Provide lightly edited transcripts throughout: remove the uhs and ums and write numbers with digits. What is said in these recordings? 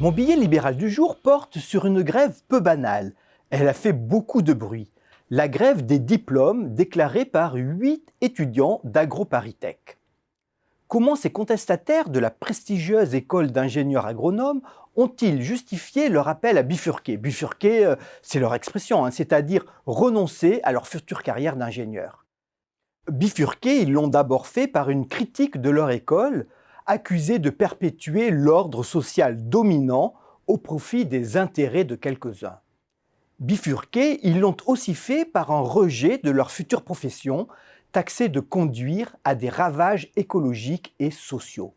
Mon billet libéral du jour porte sur une grève peu banale. Elle a fait beaucoup de bruit. La grève des diplômes déclarée par 8 étudiants d'AgroParisTech. Comment ces contestataires de la prestigieuse école d'ingénieurs agronomes ont-ils justifié leur appel à bifurquer? Bifurquer, c'est leur expression, c'est-à-dire renoncer à leur future carrière d'ingénieur. Bifurquer, ils l'ont d'abord fait par une critique de leur école, accusée de perpétuer l'ordre social dominant au profit des intérêts de quelques-uns. Bifurquer, ils l'ont aussi fait par un rejet de leur future profession, taxée de conduire à des ravages écologiques et sociaux.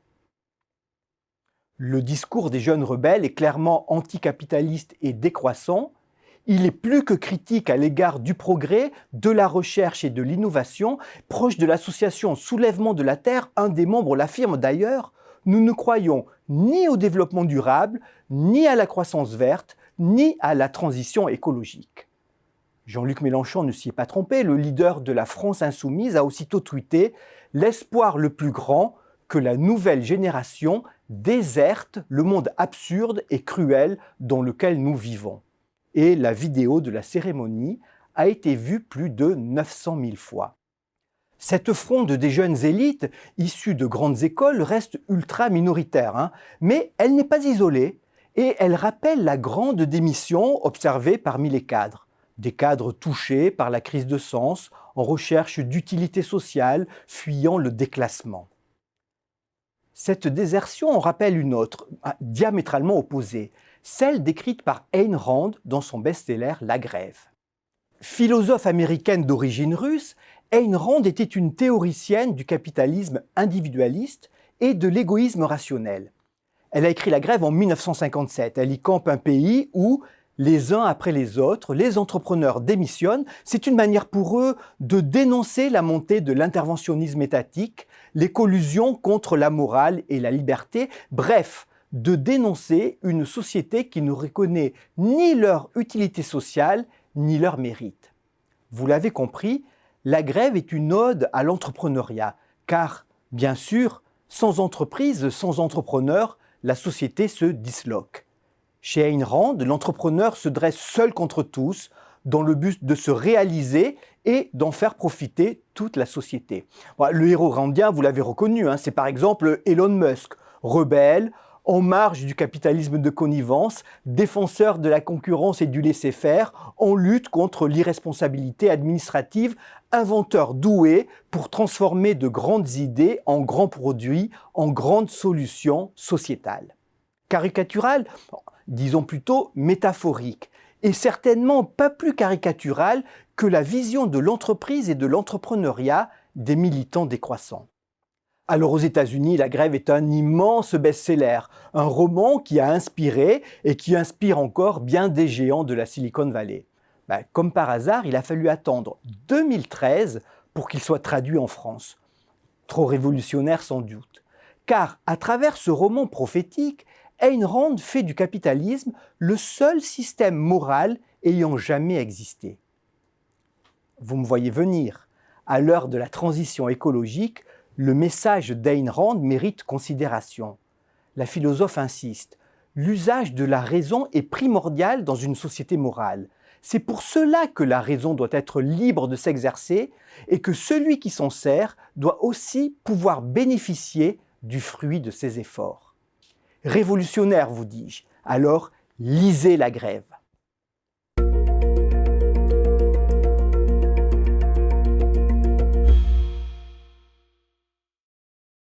Le discours des jeunes rebelles est clairement anticapitaliste et décroissant. Il est plus que critique à l'égard du progrès, de la recherche et de l'innovation. Proche de l'association Soulèvement de la Terre, un des membres l'affirme d'ailleurs, nous ne croyons ni au développement durable, ni à la croissance verte, ni à la transition écologique. Jean-Luc Mélenchon ne s'y est pas trompé, le leader de la France insoumise a aussitôt tweeté « L'espoir le plus grand que la nouvelle génération déserte le monde absurde et cruel dans lequel nous vivons ». Et la vidéo de la cérémonie a été vue plus de 900 000 fois. Cette fronde des jeunes élites issues de grandes écoles reste ultra minoritaire, mais elle n'est pas isolée et elle rappelle la grande démission observée parmi les cadres. Des cadres touchés par la crise de sens, en recherche d'utilité sociale, fuyant le déclassement. Cette désertion en rappelle une autre, diamétralement opposée, celle décrite par Ayn Rand dans son best-seller La Grève. Philosophe américaine d'origine russe, Ayn Rand était une théoricienne du capitalisme individualiste et de l'égoïsme rationnel. Elle a écrit La Grève en 1957. Elle y campe un pays où, les uns après les autres, les entrepreneurs démissionnent. C'est une manière pour eux de dénoncer la montée de l'interventionnisme étatique, les collusions contre la morale et la liberté, bref, de dénoncer une société qui ne reconnaît ni leur utilité sociale, ni leur mérite. Vous l'avez compris, la grève est une ode à l'entrepreneuriat, car, bien sûr, sans entreprise, sans entrepreneur, la société se disloque. Chez Ayn Rand, l'entrepreneur se dresse seul contre tous, dans le but de se réaliser et d'en faire profiter toute la société. Le héros randien, vous l'avez reconnu, c'est par exemple Elon Musk, rebelle, en marge du capitalisme de connivence, défenseur de la concurrence et du laisser-faire, en lutte contre l'irresponsabilité administrative, inventeur doué pour transformer de grandes idées en grands produits, en grandes solutions sociétales. Caricatural, disons plutôt métaphorique, et certainement pas plus caricatural que la vision de l'entreprise et de l'entrepreneuriat des militants décroissants. Alors aux États-Unis, La Grève est un immense best-seller, un roman qui a inspiré et qui inspire encore bien des géants de la Silicon Valley. Comme par hasard, il a fallu attendre 2013 pour qu'il soit traduit en France. Trop révolutionnaire sans doute. Car à travers ce roman prophétique, Ayn Rand fait du capitalisme le seul système moral ayant jamais existé. Vous me voyez venir. À l'heure de la transition écologique, le message d'Ayn Rand mérite considération. La philosophe insiste, l'usage de la raison est primordial dans une société morale. C'est pour cela que la raison doit être libre de s'exercer et que celui qui s'en sert doit aussi pouvoir bénéficier du fruit de ses efforts. Révolutionnaire, vous dis-je, alors lisez La Grève.